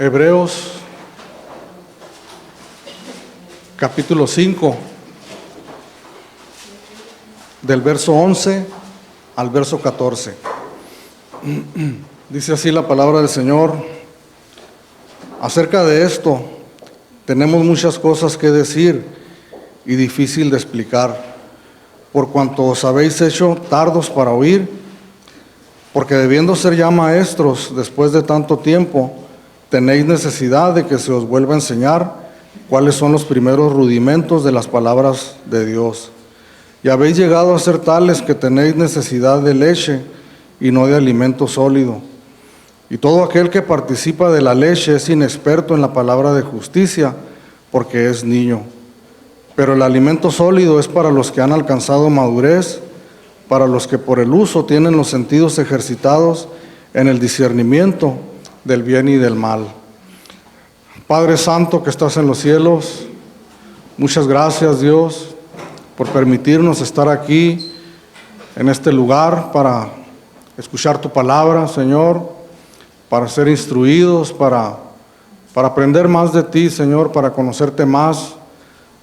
Hebreos capítulo 5, del verso 11 al verso 14. Dice así la palabra del Señor: acerca de esto tenemos muchas cosas que decir y difícil de explicar, por cuanto os habéis hecho tardos para oír, porque debiendo ser ya maestros después de tanto tiempo, tenéis necesidad de que se os vuelva a enseñar cuáles son los primeros rudimentos de las palabras de Dios. Y habéis llegado a ser tales que tenéis necesidad de leche y no de alimento sólido. Y todo aquel que participa de la leche es inexperto en la palabra de justicia, porque es niño. Pero el alimento sólido es para los que han alcanzado madurez, para los que por el uso tienen los sentidos ejercitados en el discernimiento del bien y del mal. Padre Santo que estás en los cielos, muchas gracias, Dios, por permitirnos estar aquí en este lugar para escuchar tu palabra, Señor, para ser instruidos, para aprender más de ti, Señor, para conocerte más,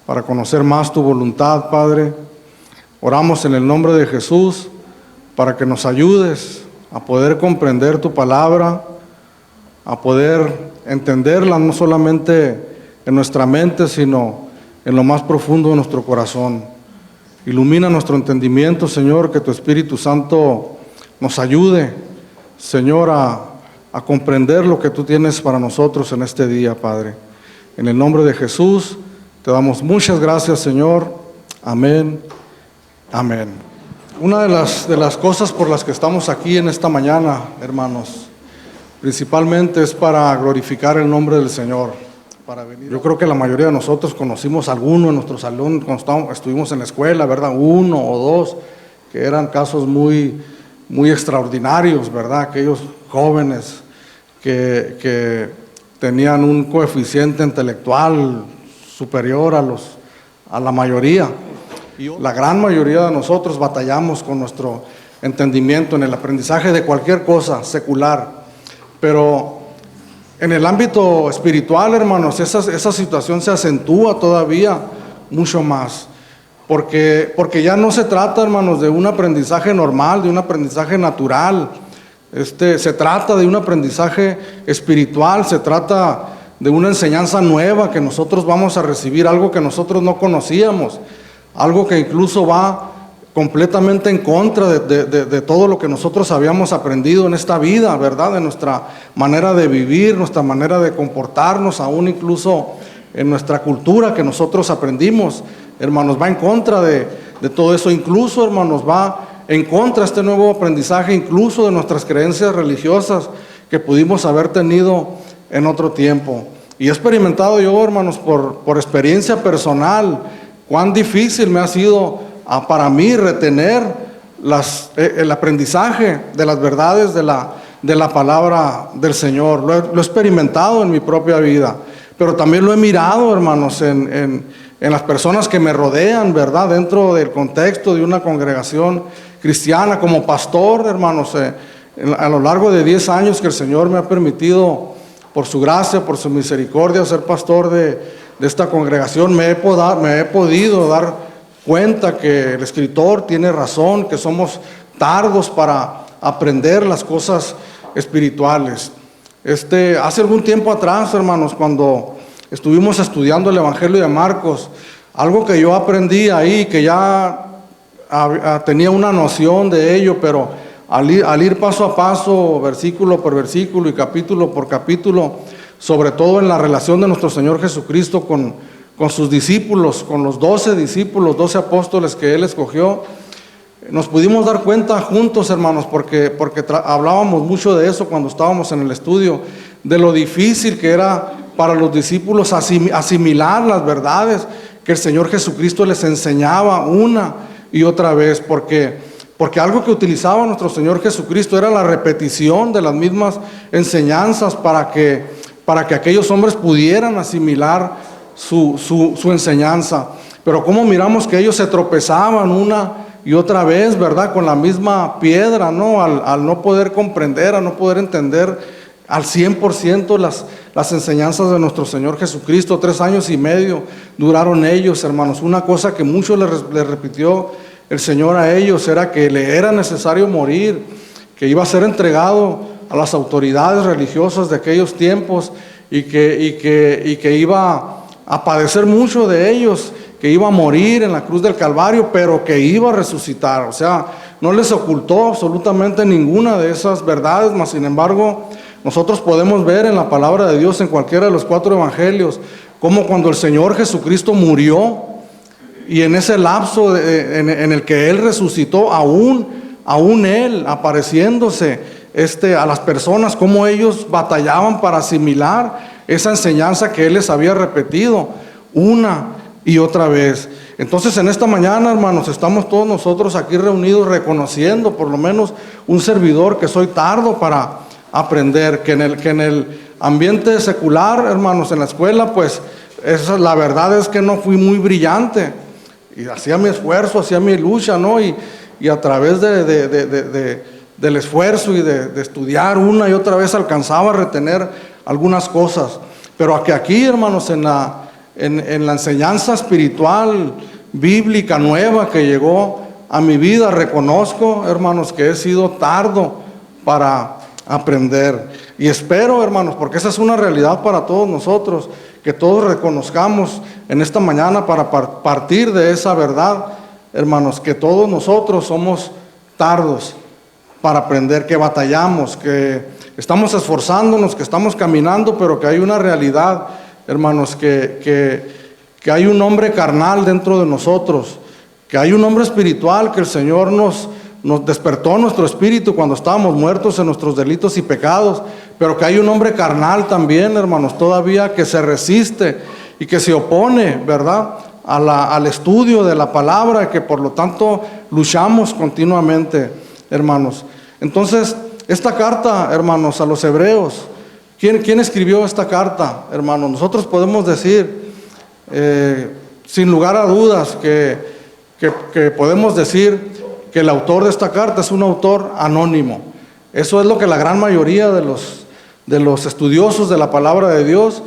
para conocer más tu voluntad, Padre. Oramos en el nombre de Jesús para que nos ayudes a poder comprender tu palabra, a poder entenderla no solamente en nuestra mente, sino en lo más profundo de nuestro corazón. Ilumina nuestro entendimiento, Señor, que tu Espíritu Santo nos ayude, Señor, a comprender lo que tú tienes para nosotros en este día, Padre. En el nombre de Jesús te damos muchas gracias, Señor. Amén. Amén. Una de las cosas por las que estamos aquí en esta mañana, hermanos, principalmente es para glorificar el nombre del Señor. Yo creo que la mayoría de nosotros conocimos a alguno en nuestro salón cuando estuvimos en la escuela, ¿verdad? Uno o dos, que eran casos muy extraordinarios, ¿verdad? Aquellos jóvenes que tenían un coeficiente intelectual superior a la mayoría. La gran mayoría de nosotros batallamos con nuestro entendimiento en el aprendizaje de cualquier cosa secular. Pero en el ámbito espiritual, hermanos, esa situación se acentúa todavía mucho más. Porque ya no se trata, hermanos, de un aprendizaje normal, de un aprendizaje natural. Se trata de un aprendizaje espiritual, se trata de una enseñanza nueva que nosotros vamos a recibir, algo que nosotros no conocíamos, algo que incluso va completamente en contra de todo lo que nosotros habíamos aprendido en esta vida, ¿verdad? De nuestra manera de vivir, nuestra manera de comportarnos, aún incluso en nuestra cultura que nosotros aprendimos, hermanos, va en contra de todo eso. Incluso, hermanos, va en contra este nuevo aprendizaje, incluso de nuestras creencias religiosas que pudimos haber tenido en otro tiempo. Y he experimentado yo, hermanos, por experiencia personal, cuán difícil me ha sido para mí retener el aprendizaje de las verdades de la palabra del Señor. Lo he experimentado en mi propia vida, pero también lo he mirado, hermanos, en las personas que me rodean, ¿verdad? Dentro del contexto de una congregación cristiana, como pastor, hermanos, a lo largo de 10 años que el Señor me ha permitido, por su gracia, por su misericordia, ser pastor de esta congregación, me he podido dar cuenta que el escritor tiene razón, que somos tardos para aprender las cosas espirituales. Hace algún tiempo atrás, hermanos, cuando estuvimos estudiando el Evangelio de Marcos, algo que yo aprendí ahí, que ya tenía una noción de ello, pero al ir paso a paso, versículo por versículo y capítulo por capítulo, sobre todo en la relación de nuestro Señor Jesucristo con sus discípulos, con los 12 discípulos, 12 apóstoles que Él escogió, nos pudimos dar cuenta juntos, hermanos, porque hablábamos mucho de eso cuando estábamos en el estudio, de lo difícil que era para los discípulos asimilar las verdades que el Señor Jesucristo les enseñaba una y otra vez, porque algo que utilizaba nuestro Señor Jesucristo era la repetición de las mismas enseñanzas para que aquellos hombres pudieran asimilar su enseñanza. Pero como miramos que ellos se tropezaban una y otra vez, ¿verdad? Con la misma piedra, ¿no? Al no poder comprender, a no poder entender al 100% las enseñanzas de nuestro Señor Jesucristo. 3 años y medio duraron ellos, hermanos. Una cosa que mucho le repitió el Señor a ellos era que le era necesario morir, que iba a ser entregado a las autoridades religiosas de aquellos tiempos y que iba a padecer mucho de ellos, que iba a morir en la cruz del Calvario, pero que iba a resucitar. O sea, no les ocultó absolutamente ninguna de esas verdades, mas sin embargo, nosotros podemos ver en la palabra de Dios, en cualquiera de los 4 evangelios, como cuando el Señor Jesucristo murió, y en ese lapso en el que Él resucitó, aún Él apareciéndose a las personas, cómo ellos batallaban para asimilar esa enseñanza que Él les había repetido una y otra vez. Entonces en esta mañana, hermanos, estamos todos nosotros aquí reunidos reconociendo, por lo menos un servidor, que soy tardo para aprender, que en el ambiente secular, hermanos, en la escuela, pues la verdad es que no fui muy brillante, y hacía mi esfuerzo, hacía mi lucha, ¿no? Y a través del esfuerzo y de estudiar una y otra vez alcanzaba a retener algunas cosas. Pero aquí, hermanos, en la enseñanza espiritual, bíblica, nueva que llegó a mi vida, reconozco, hermanos, que he sido tardo para aprender. Y espero, hermanos, porque esa es una realidad para todos nosotros, que todos reconozcamos en esta mañana, para partir de esa verdad, hermanos, que todos nosotros somos tardos para aprender, que batallamos, que estamos esforzándonos, que estamos caminando, pero que hay una realidad, hermanos, que hay un hombre carnal dentro de nosotros, que hay un hombre espiritual, que el Señor nos despertó nuestro espíritu cuando estábamos muertos en nuestros delitos y pecados, pero que hay un hombre carnal también, hermanos, todavía, que se resiste y que se opone, ¿verdad?, al estudio de la palabra, y que por lo tanto luchamos continuamente, hermanos. Entonces, esta carta, hermanos, a los hebreos, ¿quién escribió esta carta, hermanos? Nosotros podemos decir, sin lugar a dudas, que podemos decir que el autor de esta carta es un autor anónimo. Eso es lo que la gran mayoría de los estudiosos de la palabra de Dios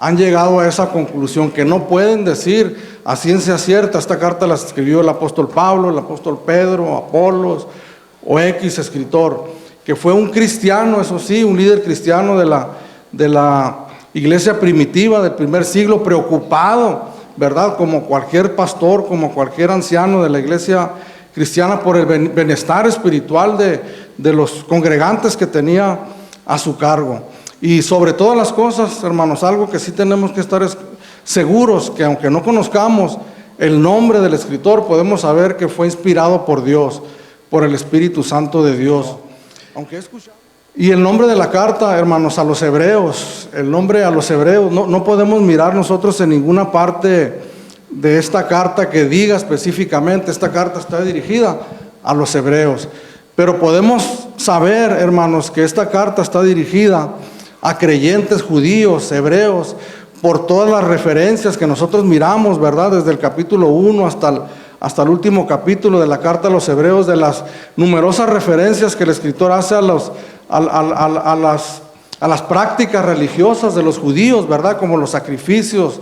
han llegado a esa conclusión, que no pueden decir a ciencia cierta, esta carta la escribió el apóstol Pablo, el apóstol Pedro, Apolos o X escritor, que fue un cristiano, eso sí, un líder cristiano de la iglesia primitiva del primer siglo, preocupado, ¿verdad?, como cualquier pastor, como cualquier anciano de la iglesia cristiana, por el bienestar espiritual de los congregantes que tenía a su cargo. Y sobre todas las cosas, hermanos, algo que sí tenemos que estar seguros, que aunque no conozcamos el nombre del escritor, podemos saber que fue inspirado por Dios, por el Espíritu Santo de Dios. Y el nombre de la carta, hermanos, a los hebreos, el nombre a los hebreos, no podemos mirar nosotros en ninguna parte de esta carta que diga específicamente, esta carta está dirigida a los hebreos. Pero podemos saber, hermanos, que esta carta está dirigida a creyentes judíos, hebreos, por todas las referencias que nosotros miramos, ¿verdad?, desde el capítulo 1 hasta el último capítulo de la carta a los hebreos, de las numerosas referencias que el escritor hace a las prácticas religiosas de los judíos, ¿verdad?, como los sacrificios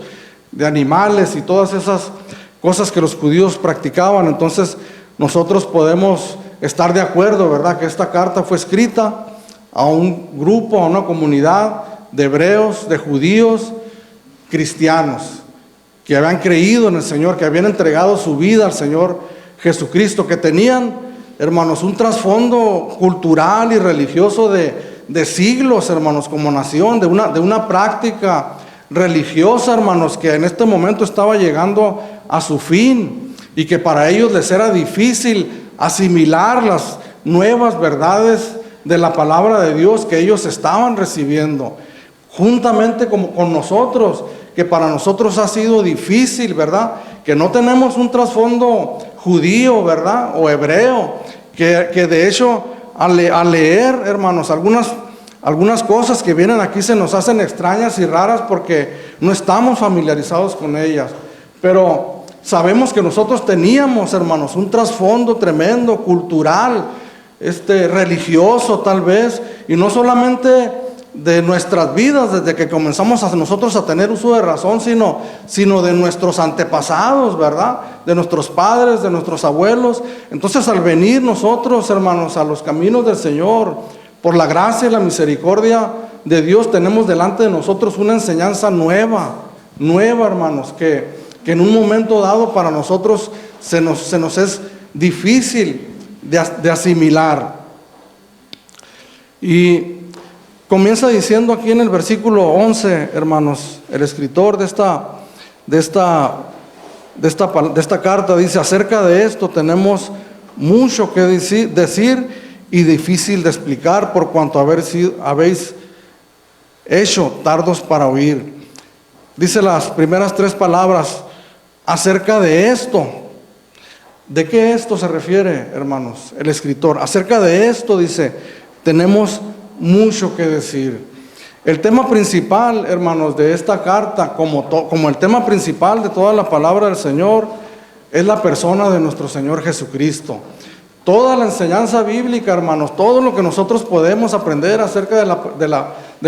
de animales y todas esas cosas que los judíos practicaban. Entonces nosotros podemos estar de acuerdo, ¿verdad?, que esta carta fue escrita a un grupo, a una comunidad de hebreos, de judíos cristianos, que habían creído en el Señor, que habían entregado su vida al Señor Jesucristo, que tenían, hermanos, un trasfondo cultural y religioso de siglos, hermanos, como nación, de una práctica religiosa, hermanos, que en este momento estaba llegando a su fin, y que para ellos les era difícil asimilar las nuevas verdades de la palabra de Dios que ellos estaban recibiendo, juntamente como con nosotros, que para nosotros ha sido difícil, ¿verdad?, que no tenemos un trasfondo judío, ¿verdad?, o hebreo, que de hecho al leer, hermanos, algunas cosas que vienen aquí se nos hacen extrañas y raras porque no estamos familiarizados con ellas. Pero sabemos que nosotros teníamos, hermanos, un trasfondo tremendo, cultural, religioso tal vez, y no solamente de nuestras vidas, desde que comenzamos nosotros a tener uso de razón, sino de nuestros antepasados, ¿verdad? De nuestros padres, de nuestros abuelos. Entonces, al venir nosotros, hermanos, a los caminos del Señor, por la gracia y la misericordia de Dios, tenemos delante de nosotros una enseñanza nueva, hermanos, que en un momento dado para nosotros se nos es difícil de asimilar. Y comienza diciendo aquí en el versículo 11, hermanos, el escritor de esta carta dice: acerca de esto tenemos mucho que decir y difícil de explicar, por cuanto habéis hecho tardos para oír. Dice las primeras 3 palabras: acerca de esto. ¿De qué esto se refiere, hermanos, el escritor? Acerca de esto, dice, tenemos mucho que decir. El tema principal, hermanos, de esta carta, como el tema principal de toda la palabra del Señor, es la persona de nuestro Señor Jesucristo. Toda la enseñanza bíblica, hermanos, todo lo que nosotros podemos aprender acerca de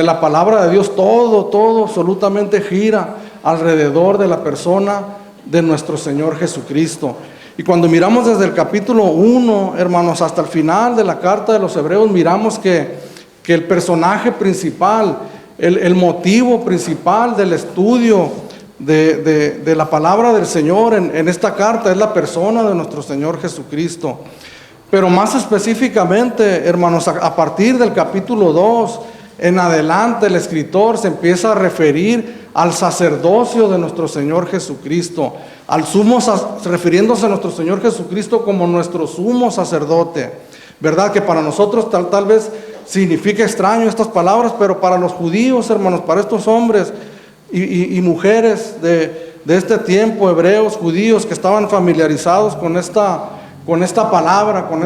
la palabra de Dios, todo absolutamente gira alrededor de la persona de nuestro Señor Jesucristo. Y cuando miramos desde el capítulo 1, hermanos, hasta el final de la carta de los Hebreos, miramos que el personaje principal, el motivo principal del estudio de la palabra del Señor en esta carta es la persona de nuestro Señor Jesucristo. Pero más específicamente, hermanos, a partir del capítulo 2 en adelante, el escritor se empieza a referir al sacerdocio de nuestro Señor Jesucristo, refiriéndose a nuestro Señor Jesucristo como nuestro sumo sacerdote, ¿verdad? Que para nosotros tal vez significa extraño estas palabras, pero para los judíos, hermanos, para estos hombres y mujeres de este tiempo, hebreos, judíos, que estaban familiarizados con esta palabra, con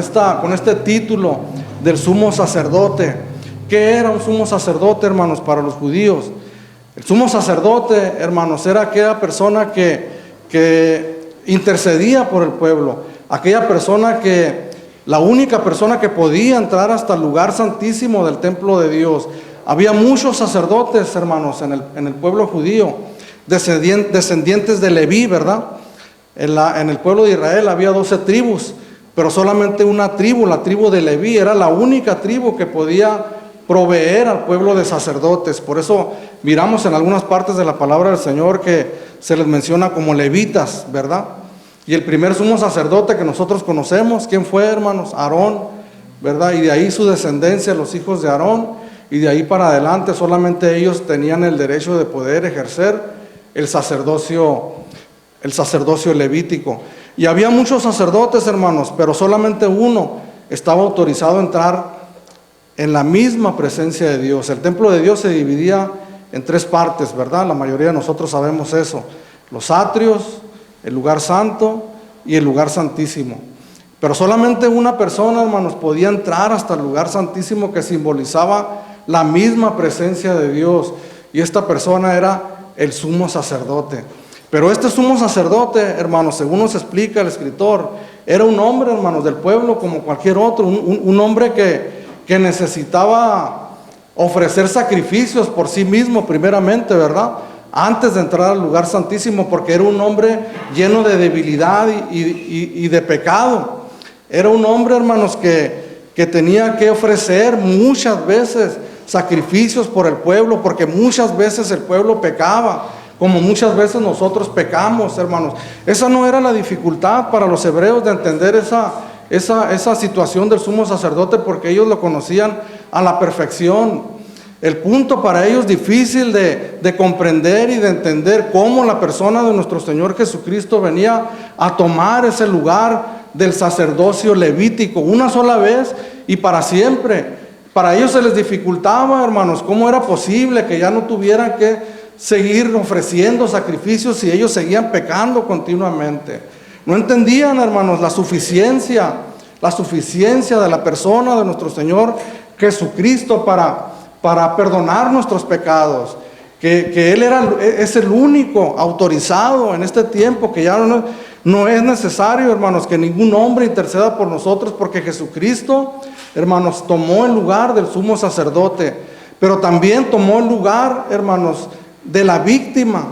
este título del sumo sacerdote. ¿Qué era un sumo sacerdote, hermanos, para los judíos? El sumo sacerdote, hermanos, era aquella persona que intercedía por el pueblo, aquella persona la única persona que podía entrar hasta el lugar santísimo del templo de Dios. Había muchos sacerdotes, hermanos, en el pueblo judío, descendientes de Leví, ¿verdad? En el pueblo de Israel había 12 tribus, pero solamente una tribu, la tribu de Leví, era la única tribu que podía proveer al pueblo de sacerdotes. Por eso miramos en algunas partes de la palabra del Señor que se les menciona como levitas, ¿verdad? Y el primer sumo sacerdote que nosotros conocemos, ¿quién fue, hermanos? Aarón, ¿verdad? Y de ahí su descendencia, los hijos de Aarón, y de ahí para adelante solamente ellos tenían el derecho de poder ejercer el sacerdocio levítico. Y había muchos sacerdotes, hermanos, pero solamente uno estaba autorizado a entrar en la misma presencia de Dios. El templo de Dios se dividía en 3 partes, ¿verdad? La mayoría de nosotros sabemos eso: los atrios, el lugar santo y el lugar santísimo. Pero solamente una persona, hermanos, podía entrar hasta el lugar santísimo, que simbolizaba la misma presencia de Dios, y esta persona era el sumo sacerdote. Pero este sumo sacerdote, hermanos, según nos explica el escritor, era un hombre, hermanos, del pueblo como cualquier otro, un hombre que necesitaba ofrecer sacrificios por sí mismo primeramente, ¿verdad? Antes de entrar al lugar santísimo, porque era un hombre lleno de debilidad y de pecado. Era un hombre, hermanos, que tenía que ofrecer muchas veces sacrificios por el pueblo, porque muchas veces el pueblo pecaba, como muchas veces nosotros pecamos, hermanos. Esa no era la dificultad para los hebreos de entender esa situación del sumo sacerdote, porque ellos lo conocían a la perfección. El punto para ellos difícil de comprender y de entender cómo la persona de nuestro Señor Jesucristo venía a tomar ese lugar del sacerdocio levítico una sola vez y para siempre. Para ellos se les dificultaba, hermanos, cómo era posible que ya no tuvieran que seguir ofreciendo sacrificios si ellos seguían pecando continuamente. No entendían, hermanos, la suficiencia de la persona de nuestro Señor Jesucristo para perdonar nuestros pecados, que Él es el único autorizado en este tiempo, que ya no es necesario, hermanos, que ningún hombre interceda por nosotros, porque Jesucristo, hermanos, tomó el lugar del sumo sacerdote. pero también tomó el lugar, hermanos, de la víctima.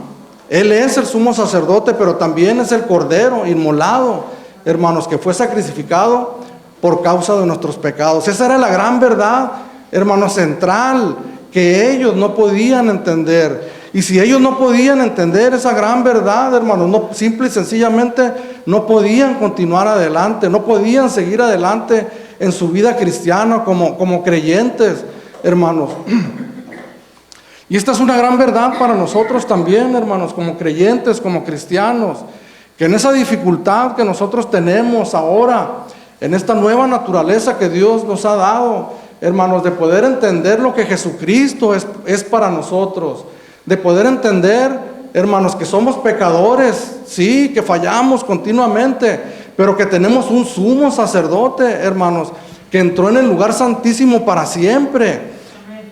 Él es el sumo sacerdote, pero también es el cordero inmolado, hermanos, que fue sacrificado por causa de nuestros pecados. Esa era la gran verdad, hermanos, central, que ellos no podían entender. Y si ellos no podían entender esa gran verdad, hermanos, no, simple y sencillamente no podían continuar adelante, no podían seguir adelante en su vida cristiana como creyentes, hermanos. Y esta es una gran verdad para nosotros también, hermanos, como creyentes, como cristianos, que en esa dificultad que nosotros tenemos ahora, en esta nueva naturaleza que Dios nos ha dado, hermanos, de poder entender lo que Jesucristo es para nosotros, de poder entender, hermanos, que somos pecadores, sí, que fallamos continuamente, pero que tenemos un sumo sacerdote, hermanos, que entró en el lugar santísimo para siempre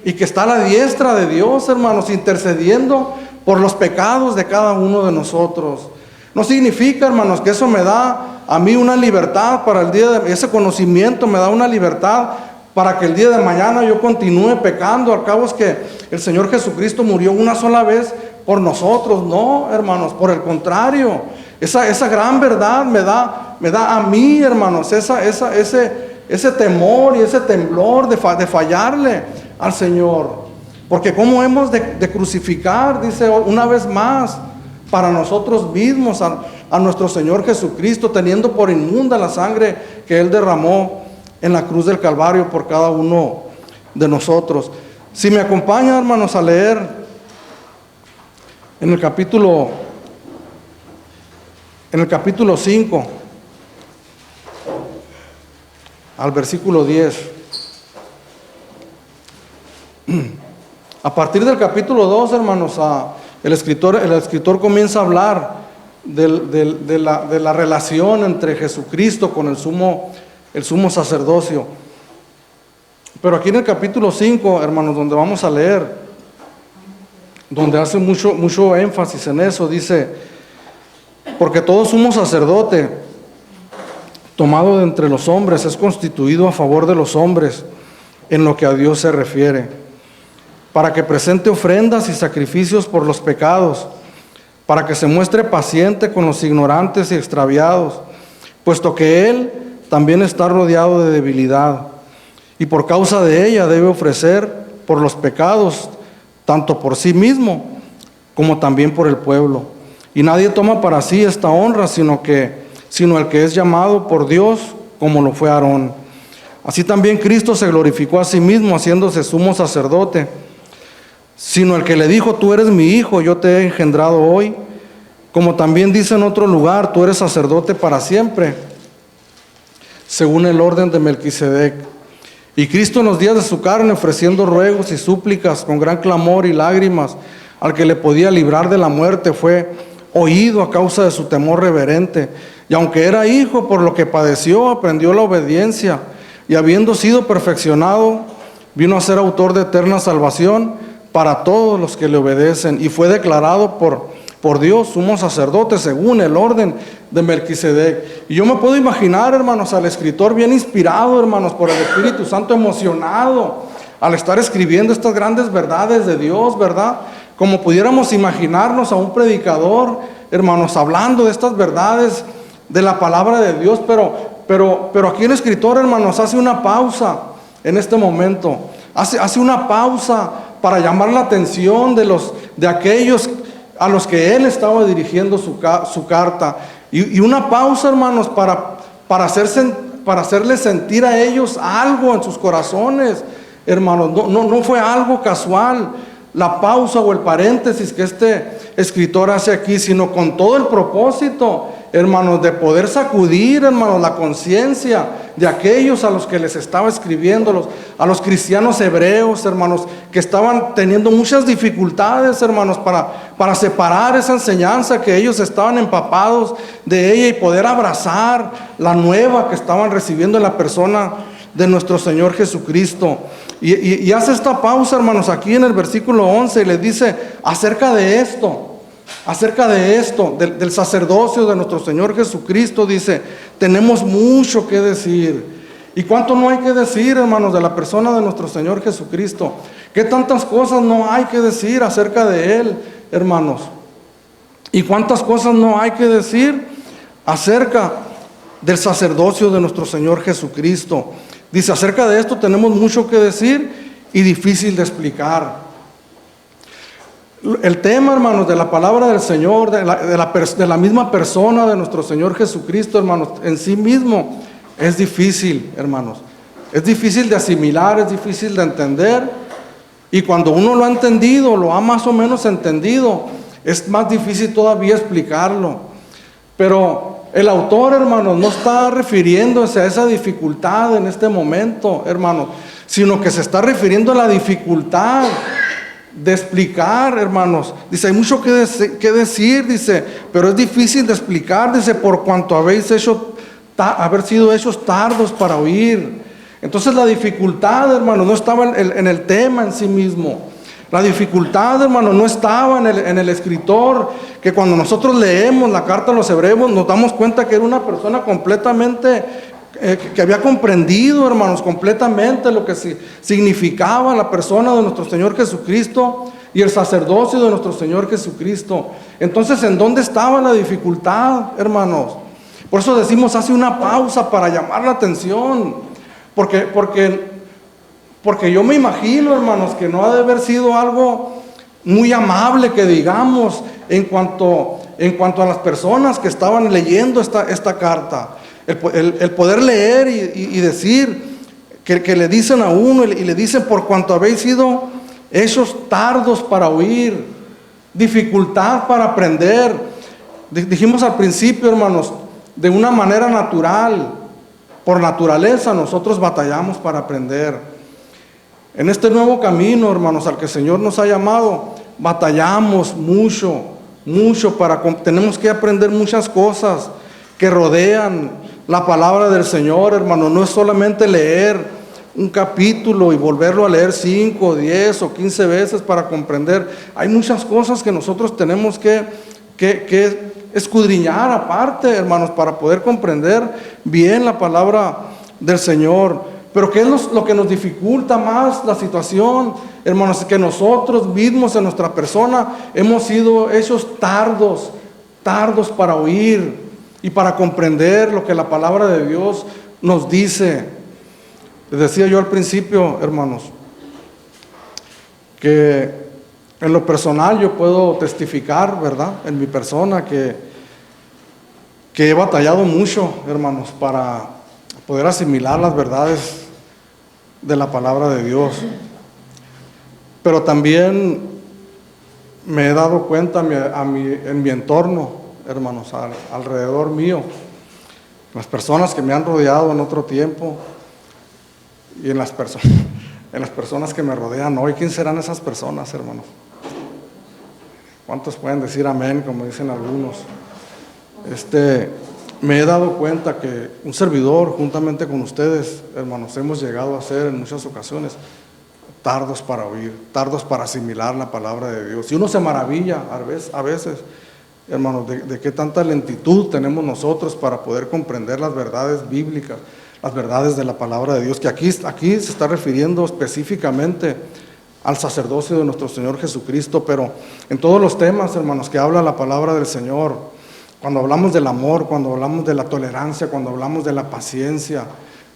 y que está a la diestra de Dios, hermanos, intercediendo por los pecados de cada uno de nosotros. No significa, hermanos, que eso me da a mí una libertad para el día de ese conocimiento, me da una libertad para que el día de mañana yo continúe pecando. Al cabo es que el Señor Jesucristo murió una sola vez por nosotros. No, hermanos, por el contrario, esa gran verdad me da a mí, hermanos, ese temor y ese temblor de fallarle al Señor. Porque cómo hemos de crucificar, dice una vez más, para nosotros mismos a nuestro Señor Jesucristo, teniendo por inmunda la sangre que Él derramó en la cruz del Calvario por cada uno de nosotros. Si me acompañan, hermanos, a leer en el capítulo 5, al versículo 10. A partir del capítulo 2, hermanos, el escritor comienza a hablar de la relación entre Jesucristo con el sumo sacerdocio. Pero aquí en el capítulo 5, hermanos, donde vamos a leer, donde hace mucho énfasis en eso, dice: porque todo sumo sacerdote tomado de entre los hombres es constituido a favor de los hombres en lo que a Dios se refiere, para que presente ofrendas y sacrificios por los pecados, para que se muestre paciente con los ignorantes y extraviados, puesto que Él también está rodeado de debilidad, y por causa de ella debe ofrecer por los pecados, tanto por sí mismo como también por el pueblo. Y nadie toma para sí esta honra, sino el que es llamado por Dios, como lo fue Aarón. Así también Cristo se glorificó a sí mismo, haciéndose sumo sacerdote, sino el que le dijo: tú eres mi hijo, yo te he engendrado hoy. Como también dice en otro lugar: tú eres sacerdote para siempre, según el orden de Melquisedec. Y Cristo en los días de su carne, ofreciendo ruegos y súplicas con gran clamor y lágrimas al que le podía librar de la muerte, fue oído a causa de su temor reverente. Y aunque era hijo, por lo que padeció, aprendió la obediencia, y habiendo sido perfeccionado, vino a ser autor de eterna salvación para todos los que le obedecen, y fue declarado por Dios sumo sacerdote según el orden de Melquisedec. Y yo me puedo imaginar, hermanos, al escritor bien inspirado, hermanos, por el Espíritu Santo, emocionado al estar escribiendo estas grandes verdades de Dios, ¿verdad? Como pudiéramos imaginarnos a un predicador, hermanos, hablando de estas verdades de la palabra de Dios, pero aquí el escritor, hermanos, hace una pausa en este momento, hace una pausa para llamar la atención de aquellos a los que él estaba dirigiendo su carta, y una pausa, hermanos, para hacerles sentir a ellos algo en sus corazones, hermanos. No fue algo casual la pausa o el paréntesis que este escritor hace aquí, sino con todo el propósito, hermanos, de poder sacudir, hermanos, la conciencia de aquellos a los que les estaba escribiendo, a los cristianos hebreos, hermanos, que estaban teniendo muchas dificultades, hermanos, para separar esa enseñanza que ellos estaban empapados de ella y poder abrazar la nueva que estaban recibiendo en la persona de nuestro Señor Jesucristo. Y hace esta pausa, hermanos, aquí en el versículo 11, y les dice acerca de esto, del sacerdocio de nuestro Señor Jesucristo. Dice: tenemos mucho que decir. ¿Y cuánto no hay que decir, hermanos, de la persona de nuestro Señor Jesucristo? ¿Qué tantas cosas no hay que decir acerca de Él, hermanos? ¿Y cuántas cosas no hay que decir acerca del sacerdocio de nuestro Señor Jesucristo? Dice, acerca de esto tenemos mucho que decir y difícil de explicar. El tema, hermanos, de la palabra del Señor, de la misma persona de nuestro Señor Jesucristo, hermanos, en sí mismo es difícil, hermanos. Es difícil de asimilar, es difícil de entender. Y cuando uno lo ha entendido, lo ha más o menos entendido, es más difícil todavía explicarlo. Pero el autor, hermanos, no está refiriéndose a esa dificultad en este momento, hermanos, sino que se está refiriendo a la dificultad de explicar, hermanos. Dice, hay mucho que decir, dice, pero es difícil de explicar, dice, por cuanto habéis haber sido hechos tardos para oír. Entonces la dificultad, hermanos, no estaba en el tema en sí mismo. La dificultad, hermanos, no estaba en el escritor, que cuando nosotros leemos la carta a los hebreos nos damos cuenta que era una persona completamente que había comprendido, hermanos, completamente lo que significaba la persona de nuestro Señor Jesucristo y el sacerdocio de nuestro Señor Jesucristo. Entonces, ¿en dónde estaba la dificultad, hermanos? Por eso decimos, hace una pausa para llamar la atención, porque yo me imagino, hermanos, que no ha de haber sido algo muy amable que digamos en cuanto a las personas que estaban leyendo esta carta. El poder leer y decir que le dicen a uno y le dicen, por cuanto habéis sido hechos tardos para oír, dificultad para aprender. Dijimos al principio, hermanos, de una manera natural, por naturaleza nosotros batallamos para aprender. En este nuevo camino, hermanos, al que el Señor nos ha llamado, batallamos mucho, tenemos que aprender muchas cosas que rodean la palabra del Señor, hermano. No es solamente leer un capítulo y volverlo a leer 5, 10 o 15 veces para comprender. Hay muchas cosas que nosotros tenemos que escudriñar aparte, hermanos, para poder comprender bien la palabra del Señor. Pero ¿qué es lo que nos dificulta más la situación, hermanos? Que nosotros mismos en nuestra persona hemos sido hechos tardos para oír y para comprender lo que la palabra de Dios nos dice. Les decía yo al principio, hermanos, que en lo personal yo puedo testificar, ¿verdad?, en mi persona que he batallado mucho, hermanos, para poder asimilar las verdades de la palabra de Dios. Pero también me he dado cuenta en mi entorno, hermanos, alrededor mío, las personas que me han rodeado en otro tiempo y en las personas que me rodean hoy. ¿Quién serán esas personas, hermanos? ¿Cuántos pueden decir amén, como dicen algunos? Me he dado cuenta que un servidor, juntamente con ustedes, hermanos, hemos llegado a ser en muchas ocasiones tardos para oír, tardos para asimilar la palabra de Dios. Y uno se maravilla a veces, hermanos, de qué tanta lentitud tenemos nosotros para poder comprender las verdades bíblicas, las verdades de la palabra de Dios, que aquí se está refiriendo específicamente al sacerdocio de nuestro Señor Jesucristo, pero en todos los temas, hermanos, que habla la palabra del Señor, cuando hablamos del amor, cuando hablamos de la tolerancia, cuando hablamos de la paciencia,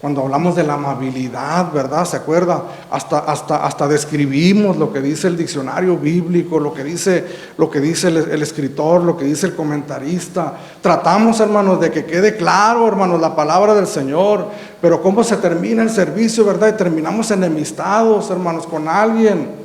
cuando hablamos de la amabilidad, ¿verdad? ¿Se acuerda? Hasta describimos lo que dice el diccionario bíblico, lo que dice el escritor, lo que dice el comentarista. Tratamos, hermanos, de que quede claro, hermanos, la palabra del Señor. Pero cómo se termina el servicio, ¿verdad? Y terminamos enemistados, hermanos, con alguien.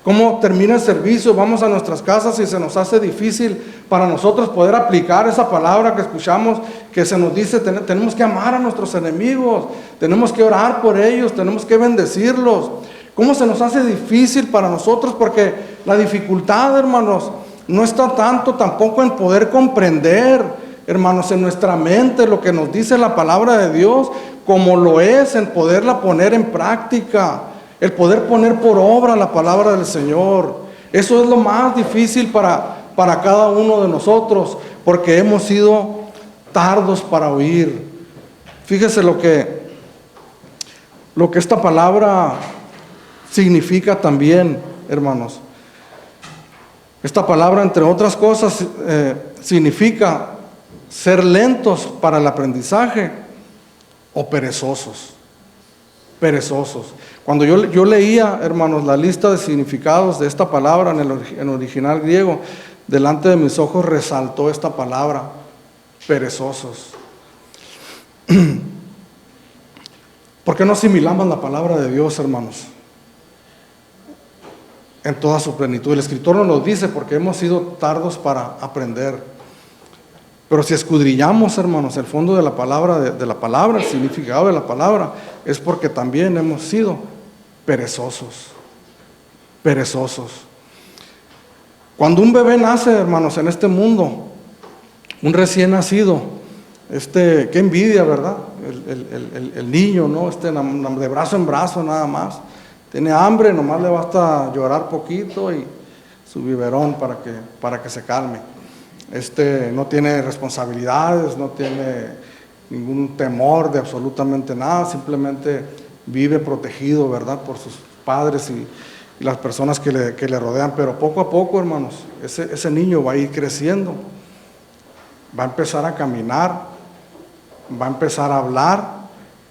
¿Cómo termina el servicio? Vamos a nuestras casas y se nos hace difícil para nosotros poder aplicar esa palabra que escuchamos, que se nos dice, tenemos que amar a nuestros enemigos, tenemos que orar por ellos, tenemos que bendecirlos. ¿Cómo se nos hace difícil para nosotros? Porque la dificultad, hermanos, no está tanto tampoco en poder comprender, hermanos, en nuestra mente lo que nos dice la palabra de Dios, como lo es en poderla poner en práctica. El poder poner por obra la palabra del Señor. Eso es lo más difícil para cada uno de nosotros, porque hemos sido tardos para oír. Fíjese lo que esta palabra significa también, hermanos. Esta palabra, entre otras cosas, significa ser lentos para el aprendizaje o perezosos. Perezosos. Cuando yo leía, hermanos, la lista de significados de esta palabra en el original griego, delante de mis ojos resaltó esta palabra, perezosos. ¿Por qué no asimilamos la palabra de Dios, hermanos? En toda su plenitud. El escritor nos lo dice porque hemos sido tardos para aprender. Pero si escudriñamos, hermanos, el fondo de la palabra, el significado de la palabra, es porque también hemos sido perezosos. Perezosos. Cuando un bebé nace, hermanos, en este mundo, un recién nacido, qué envidia, ¿verdad? El niño, ¿no? De brazo en brazo nada más. Tiene hambre, nomás le basta llorar poquito y su biberón para que se calme. No tiene responsabilidades, no tiene ningún temor de absolutamente nada, simplemente vive protegido, ¿verdad? Por sus padres y las personas que le rodean. Pero poco a poco, hermanos, ese niño va a ir creciendo, va a empezar a caminar, va a empezar a hablar,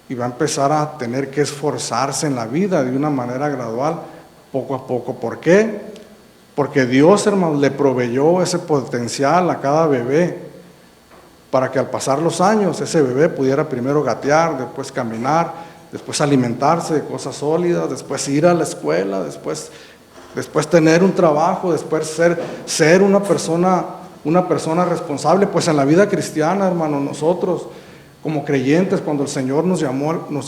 y va a empezar a tener que esforzarse en la vida de una manera gradual, poco a poco. ¿Por qué? Porque Dios, hermanos, le proveyó ese potencial a cada bebé para que al pasar los años ese bebé pudiera primero gatear, después caminar, después alimentarse de cosas sólidas, después ir a la escuela, después tener un trabajo, después ser una persona responsable. Pues en la vida cristiana, hermanos, nosotros como creyentes, cuando el Señor nos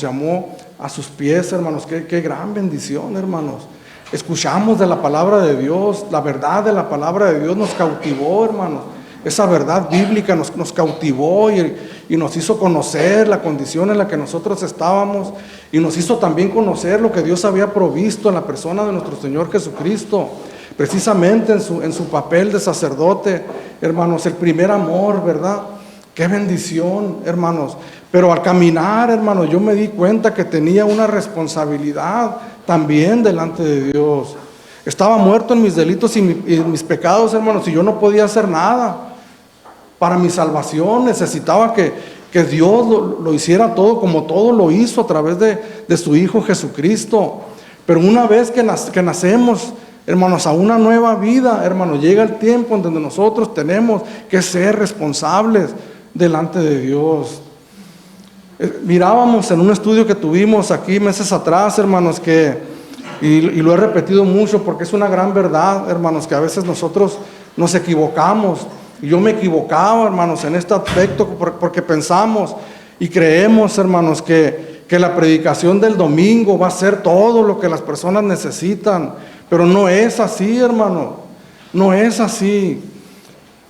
llamó a sus pies, hermanos, qué gran bendición, hermanos. Escuchamos de la palabra de Dios, la verdad de la palabra de Dios nos cautivó, hermanos. Esa verdad bíblica nos cautivó y nos hizo conocer la condición en la que nosotros estábamos, y nos hizo también conocer lo que Dios había provisto en la persona de nuestro Señor Jesucristo, precisamente en su papel de sacerdote, hermanos, el primer amor, ¿verdad? ¡Qué bendición, hermanos! Pero al caminar, hermanos, yo me di cuenta que tenía una responsabilidad también delante de Dios. Estaba muerto en mis delitos y en mis pecados, hermanos, y yo no podía hacer nada. Para mi salvación necesitaba que Dios lo hiciera todo, como todo lo hizo a través de su Hijo Jesucristo. Pero una vez que nacemos, hermanos, a una nueva vida, hermanos, llega el tiempo en donde nosotros tenemos que ser responsables delante de Dios. Mirábamos en un estudio que tuvimos aquí meses atrás, hermanos, y lo he repetido mucho porque es una gran verdad, hermanos, que a veces nosotros nos equivocamos. Y yo me equivocaba, hermanos, en este aspecto porque pensamos y creemos, hermanos, que la predicación del domingo va a ser todo lo que las personas necesitan. Pero no es así, hermano. No es así.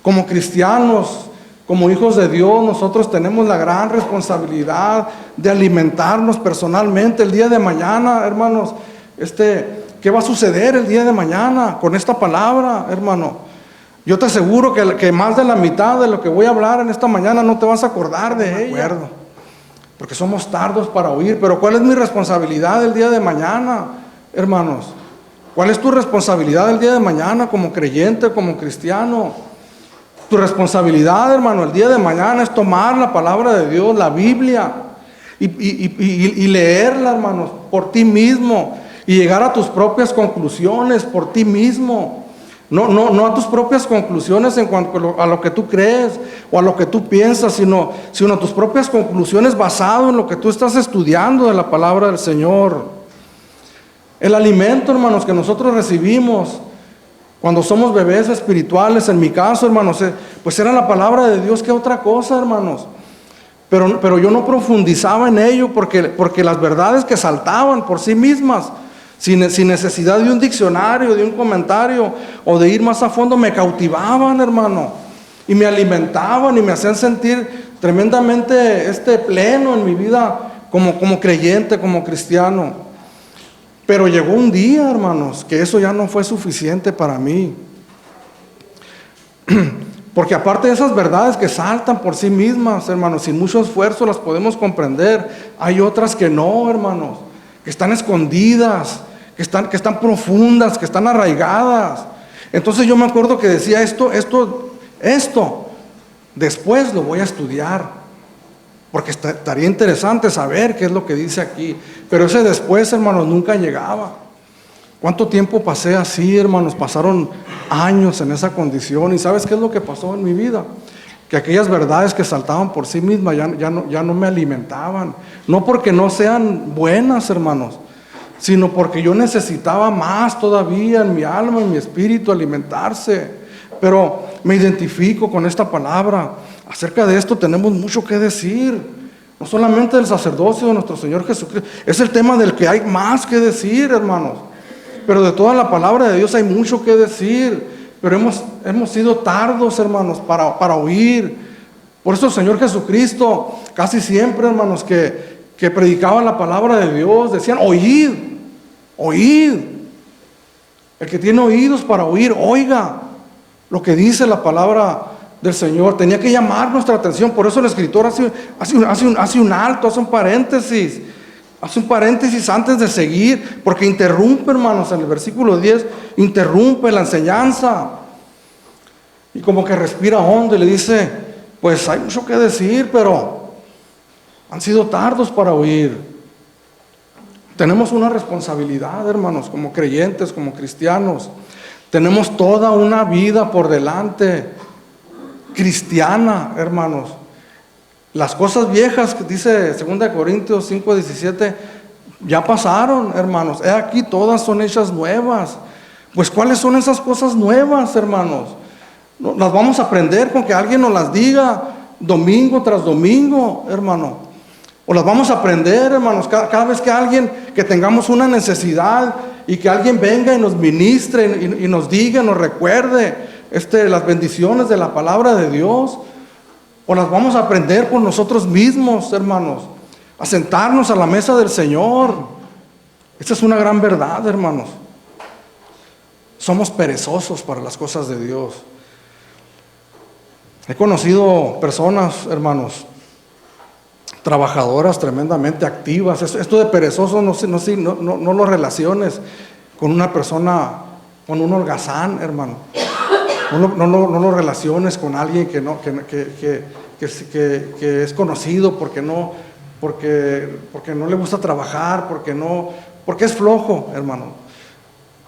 Como cristianos, como hijos de Dios, nosotros tenemos la gran responsabilidad de alimentarnos personalmente. El día de mañana, hermanos, ¿qué va a suceder el día de mañana con esta palabra, hermano? Yo te aseguro que más de la mitad de lo que voy a hablar en esta mañana no te vas a acordar de ella, porque somos tardos para oír. Pero ¿cuál es mi responsabilidad el día de mañana, hermanos? ¿Cuál es tu responsabilidad el día de mañana como creyente, como cristiano? Tu responsabilidad, hermano, el día de mañana es tomar la palabra de Dios, la Biblia, y leerla, hermanos, por ti mismo, y llegar a tus propias conclusiones por ti mismo. No a tus propias conclusiones en cuanto a lo que tú crees o a lo que tú piensas, sino a tus propias conclusiones basado en lo que tú estás estudiando de la palabra del Señor. El alimento, hermanos, que nosotros recibimos cuando somos bebés espirituales, en mi caso, hermanos, pues era la palabra de Dios. ¿Qué otra cosa, hermanos? Pero yo no profundizaba en ello porque las verdades que saltaban por sí mismas, sin necesidad de un diccionario, de un comentario o de ir más a fondo, me cautivaban, hermano, y me alimentaban y me hacían sentir tremendamente pleno en mi vida como creyente, como cristiano. Pero llegó un día, hermanos, que eso ya no fue suficiente para mí. Porque aparte de esas verdades que saltan por sí mismas, hermanos, sin mucho esfuerzo las podemos comprender, hay otras que no, hermanos, que están escondidas, que están profundas, que están arraigadas. Entonces yo me acuerdo que decía esto, después lo voy a estudiar, porque estaría interesante saber qué es lo que dice aquí. Pero ese después, hermanos, nunca llegaba. ¿Cuánto tiempo pasé así, hermanos? Pasaron años en esa condición. ¿Y sabes qué es lo que pasó en mi vida? Que aquellas verdades que saltaban por sí mismas ya no me alimentaban. No porque no sean buenas, hermanos, sino porque yo necesitaba más todavía en mi alma, en mi espíritu, alimentarse. Pero me identifico con esta palabra. Acerca de esto tenemos mucho que decir. No solamente del sacerdocio de nuestro Señor Jesucristo. Es el tema del que hay más que decir, hermanos. Pero de toda la palabra de Dios hay mucho que decir. Pero hemos sido tardos, hermanos, para oír. Por eso el Señor Jesucristo, casi siempre, hermanos, que predicaba la palabra de Dios, decían: oíd, oíd. El que tiene oídos para oír, oiga lo que dice la palabra del Señor. Tenía que llamar nuestra atención. Por eso el escritor hace un alto, hace un paréntesis. Hace un paréntesis antes de seguir, porque interrumpe, hermanos, en el versículo 10, interrumpe la enseñanza. Y como que respira hondo y le dice: pues hay mucho que decir, pero han sido tardos para oír. Tenemos una responsabilidad, hermanos, como creyentes, como cristianos. Tenemos toda una vida por delante, cristiana, hermanos. Las cosas viejas que dice 2 Corintios 5:17 ya pasaron, hermanos. He aquí, todas son hechas nuevas. Pues ¿cuáles son esas cosas nuevas, hermanos? Las vamos a aprender con que alguien nos las diga domingo tras domingo, hermano. O las vamos a aprender, hermanos, cada vez que tengamos una necesidad y que alguien venga y nos ministre y nos diga, nos recuerde las bendiciones de la palabra de Dios. O las vamos a aprender por nosotros mismos, hermanos, a sentarnos a la mesa del Señor. Esta es una gran verdad, hermanos. Somos perezosos para las cosas de Dios. He conocido personas, hermanos, trabajadoras tremendamente activas. Esto de perezoso no lo relaciones con una persona, con un holgazán, hermano. No lo relaciones con alguien que es conocido porque no le gusta trabajar, porque es flojo, hermano.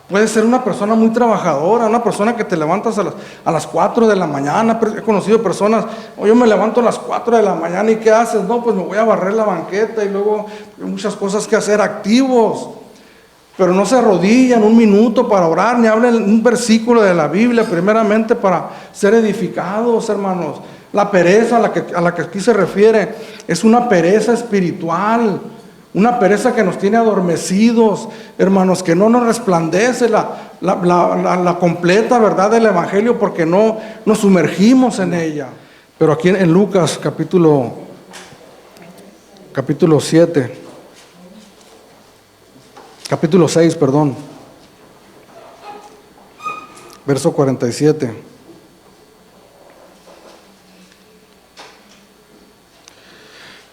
Puede ser una persona muy trabajadora, una persona que te levantas a las 4 de la mañana. He conocido personas: yo me levanto a las 4 de la mañana, ¿y qué haces? No, pues me voy a barrer la banqueta y luego hay muchas cosas que hacer, activos. Pero no se arrodillan un minuto para orar, ni hablan un versículo de la Biblia, primeramente para ser edificados, hermanos. La pereza a la que aquí se refiere es una pereza espiritual, una pereza que nos tiene adormecidos, hermanos, que no nos resplandece la completa verdad del Evangelio, porque no nos sumergimos en ella. Pero aquí en Lucas capítulo 6, verso 47.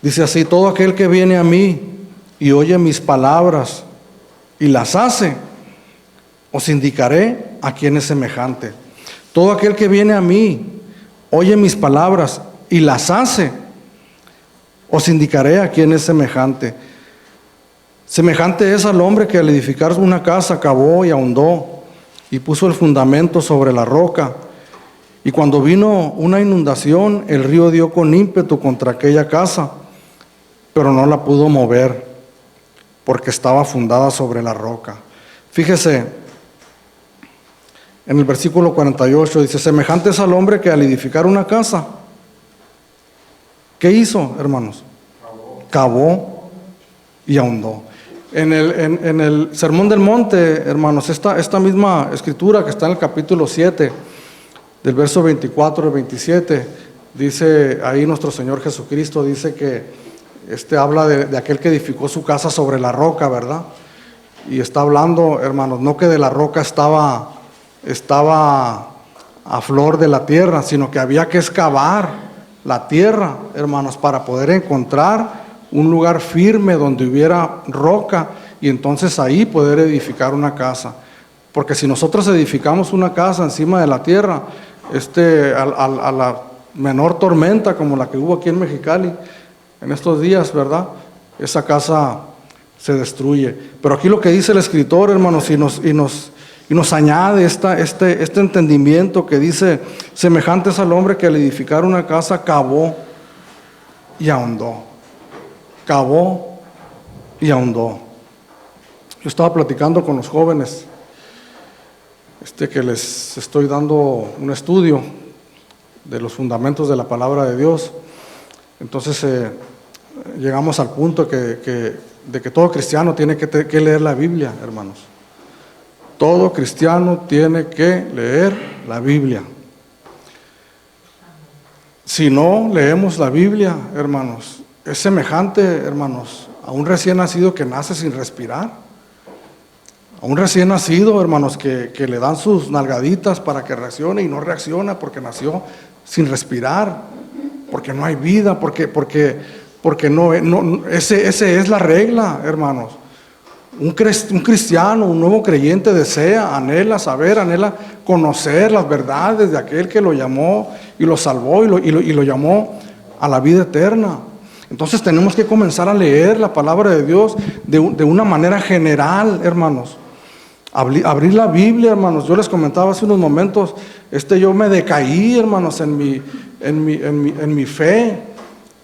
Dice así: todo aquel que viene a mí y oye mis palabras y las hace, os indicaré a quién es semejante. Todo aquel que viene a mí, oye mis palabras y las hace, os indicaré a quién es semejante. Semejante es al hombre que al edificar una casa cavó y ahondó y puso el fundamento sobre la roca. Y cuando vino una inundación, el río dio con ímpetu contra aquella casa, pero no la pudo mover, porque estaba fundada sobre la roca. Fíjese, en el versículo 48 dice: semejante es al hombre que al edificar una casa, ¿qué hizo, hermanos? Cavó y ahondó. En el Sermón del Monte, hermanos, esta misma escritura que está en el capítulo 7, del verso 24 al 27, dice ahí nuestro Señor Jesucristo, dice que habla de aquel que edificó su casa sobre la roca, ¿verdad? Y está hablando, hermanos, no que de la roca estaba a flor de la tierra, sino que había que excavar la tierra, hermanos, para poder encontrar un lugar firme donde hubiera roca, y entonces ahí poder edificar una casa. Porque si nosotros edificamos una casa encima de la tierra, a la menor tormenta como la que hubo aquí en Mexicali en estos días, ¿verdad? Esa casa se destruye. Pero aquí lo que dice el escritor, hermanos, y nos añade este entendimiento que dice: semejante es al hombre que al edificar una casa cavó y ahondó. Cavó y ahondó. Yo estaba platicando con los jóvenes que les estoy dando un estudio de los fundamentos de la palabra de Dios. Entonces llegamos al punto de que todo cristiano tiene que leer la Biblia, hermanos. Todo cristiano tiene que leer la Biblia. Si no leemos la Biblia, hermanos, es semejante, hermanos, a un recién nacido que nace sin respirar. A un recién nacido, hermanos, que le dan sus nalgaditas para que reaccione y no reacciona porque nació sin respirar, porque no hay vida, porque esa es la regla, hermanos. Un cristiano, un nuevo creyente desea, anhela saber, anhela conocer las verdades de aquel que lo llamó y lo salvó y lo llamó a la vida eterna. Entonces tenemos que comenzar a leer la palabra de Dios de una manera general, hermanos. Abrir la Biblia, hermanos. Yo les comentaba hace unos momentos, yo me decaí, hermanos, en mi fe.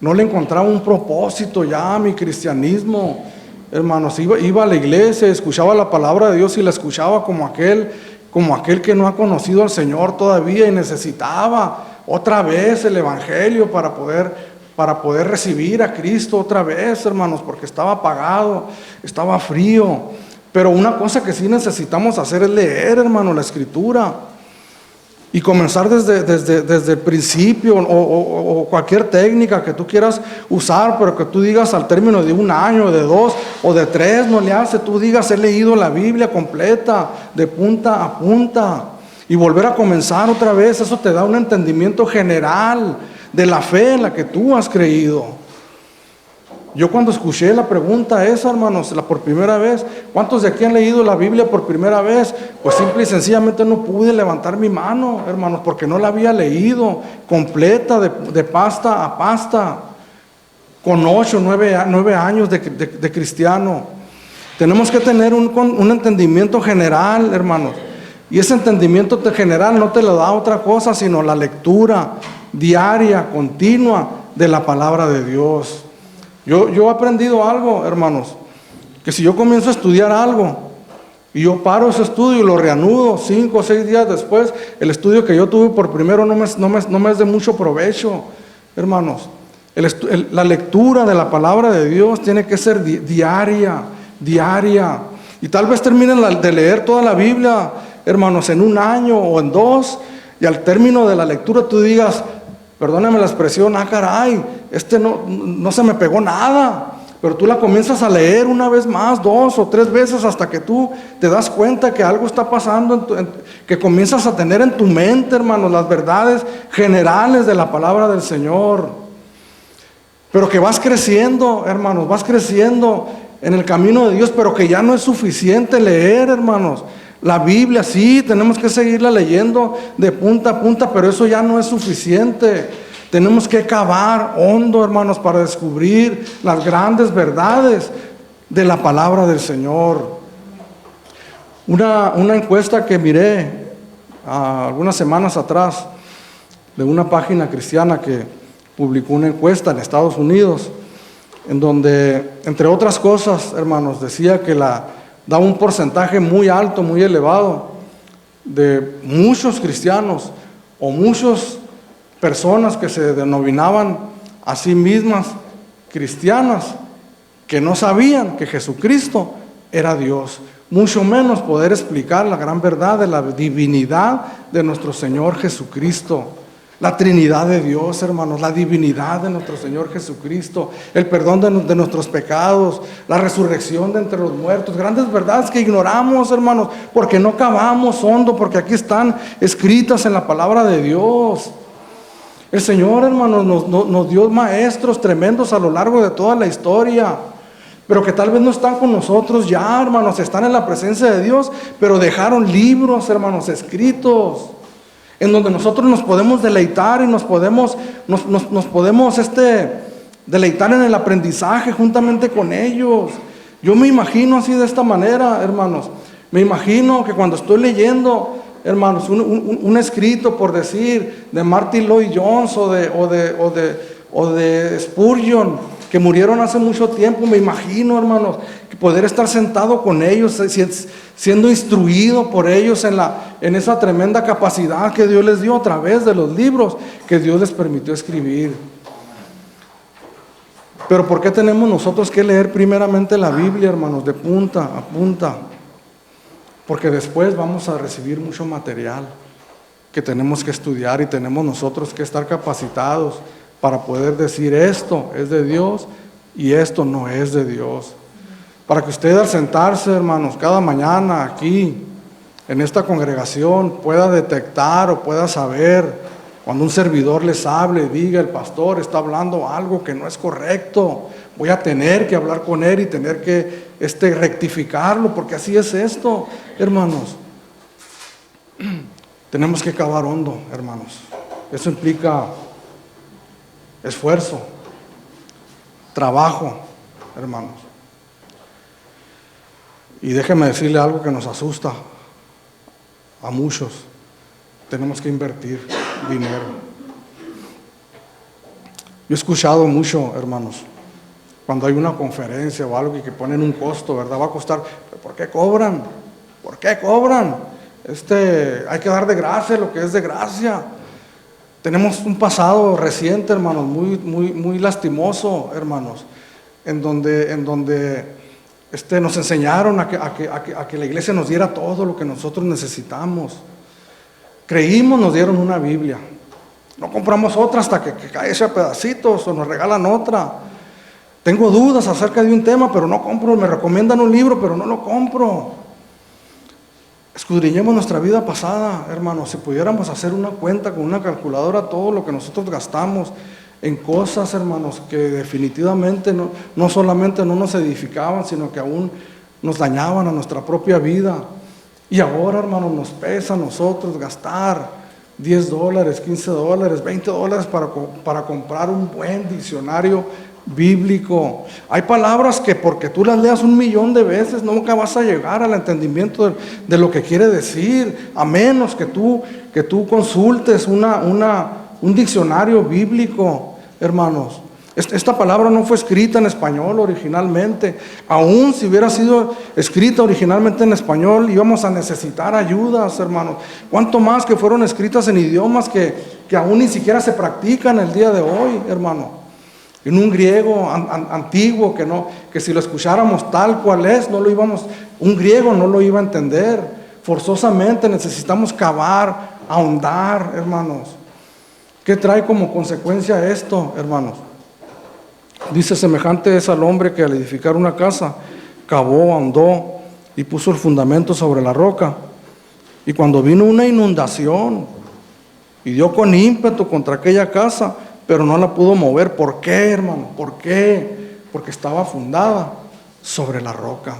No le encontraba un propósito ya a mi cristianismo, hermanos. Iba a la iglesia, escuchaba la palabra de Dios y la escuchaba como aquel que no ha conocido al Señor todavía y necesitaba otra vez el evangelio para poder recibir a Cristo otra vez, hermanos, porque estaba apagado, estaba frío. Pero una cosa que sí necesitamos hacer es leer, hermano, la Escritura. Y comenzar desde el principio, o cualquier técnica que tú quieras usar, pero que tú digas al término de 1 año, de 2 o de 3, no le hace. Tú digas: he leído la Biblia completa, de punta a punta. Y volver a comenzar otra vez, eso te da un entendimiento general de la fe en la que tú has creído. Yo cuando escuché la pregunta esa, hermanos, por primera vez, ¿cuántos de aquí han leído la Biblia por primera vez? Pues simple y sencillamente no pude levantar mi mano, hermanos, porque no la había leído completa, de pasta a pasta, con 8, 9 años de cristiano. Tenemos que tener un entendimiento general, hermanos, y ese entendimiento general no te lo da otra cosa, sino la lectura diaria, continua de la palabra de Dios. Yo he aprendido algo, hermanos, que si yo comienzo a estudiar algo y yo paro ese estudio y lo reanudo 5 o 6 días después, el estudio que yo tuve por primero no me es de mucho provecho, hermanos. La lectura de la palabra de Dios tiene que ser diaria. Y tal vez terminen de leer toda la Biblia, hermanos, en 1 año o en 2, y al término de la lectura tú digas: perdóname la expresión, caray, no se me pegó nada. Pero tú la comienzas a leer una vez más, 2 o 3 veces, hasta que tú te das cuenta que algo está pasando, que comienzas a tener en tu mente, hermanos, las verdades generales de la palabra del Señor. Pero que vas creciendo, hermanos, vas creciendo en el camino de Dios, pero que ya no es suficiente leer, hermanos. La Biblia, sí, tenemos que seguirla leyendo de punta a punta, pero eso ya no es suficiente. Tenemos que cavar hondo, hermanos, para descubrir las grandes verdades de la palabra del Señor. Una encuesta que miré algunas semanas atrás de una página cristiana que publicó una encuesta en Estados Unidos, en donde, entre otras cosas, hermanos, decía que da un porcentaje muy alto, muy elevado, de muchos cristianos o muchas personas que se denominaban a sí mismas cristianas, que no sabían que Jesucristo era Dios, mucho menos poder explicar la gran verdad de la divinidad de nuestro Señor Jesucristo. La Trinidad de Dios, hermanos, la divinidad de nuestro Señor Jesucristo, el perdón de nuestros pecados, la resurrección de entre los muertos, grandes verdades que ignoramos, hermanos, porque no cavamos hondo, porque aquí están escritas en la palabra de Dios. El Señor, hermanos, nos dio maestros tremendos a lo largo de toda la historia, pero que tal vez no están con nosotros ya, hermanos, están en la presencia de Dios, pero dejaron libros, hermanos, escritos, en donde nosotros nos podemos deleitar y nos podemos deleitar en el aprendizaje juntamente con ellos. Yo me imagino así de esta manera, hermanos. Me imagino que cuando estoy leyendo, hermanos, un escrito, por decir, de Martin Lloyd Jones o de Spurgeon, que murieron hace mucho tiempo, me imagino, hermanos, que poder estar sentado con ellos, siendo instruido por ellos en esa tremenda capacidad que Dios les dio a través de los libros que Dios les permitió escribir. Pero ¿por qué tenemos nosotros que leer primeramente la Biblia, hermanos, de punta a punta? Porque después vamos a recibir mucho material que tenemos que estudiar y tenemos nosotros que estar capacitados para poder decir esto es de Dios y esto no es de Dios. Para que usted al sentarse, hermanos, cada mañana aquí en esta congregación pueda detectar o pueda saber cuando un servidor les hable, diga, el pastor está hablando algo que no es correcto, voy a tener que hablar con él y tener que rectificarlo, porque así es esto, hermanos. Tenemos que cavar hondo, hermanos. Eso implica esfuerzo, trabajo, hermanos. Y déjeme decirle algo que nos asusta a muchos. Tenemos que invertir dinero. Yo he escuchado mucho, hermanos, cuando hay una conferencia o algo y que ponen un costo, ¿verdad? Va a costar. ¿Por qué cobran? ¿Por qué cobran? Hay que dar de gracia lo que es de gracia. Tenemos un pasado reciente, hermanos, muy lastimoso, hermanos, en donde nos enseñaron a que la iglesia nos diera todo lo que nosotros necesitamos. Creímos, nos dieron una Biblia. No compramos otra hasta que cae ese pedacitos o nos regalan otra. Tengo dudas acerca de un tema, pero no compro. Me recomiendan un libro, pero no lo compro. Escudriñemos nuestra vida pasada, hermanos. Si pudiéramos hacer una cuenta con una calculadora, todo lo que nosotros gastamos en cosas, hermanos, que definitivamente no solamente no nos edificaban, sino que aún nos dañaban a nuestra propia vida. Y ahora, hermanos, nos pesa a nosotros gastar $10, $15, $20 para comprar un buen diccionario bíblico. Hay palabras que porque tú las leas 1,000,000 de veces nunca vas a llegar al entendimiento de lo que quiere decir, a menos que tú consultes un diccionario bíblico, hermanos. Esta palabra no fue escrita en español originalmente. Aún si hubiera sido escrita originalmente en español, íbamos a necesitar ayudas, hermanos. ¿Cuánto más que fueron escritas en idiomas que aún ni siquiera se practican el día de hoy, hermano? En un griego antiguo que si lo escucháramos tal cual es, un griego no lo iba a entender. Forzosamente necesitamos cavar, ahondar, hermanos. ¿Qué trae como consecuencia esto, hermanos? Dice, semejante es al hombre que al edificar una casa, cavó, ahondó y puso el fundamento sobre la roca. Y cuando vino una inundación y dio con ímpetu contra aquella casa, pero no la pudo mover. ¿Por qué, hermano? ¿Por qué? Porque estaba fundada sobre la roca.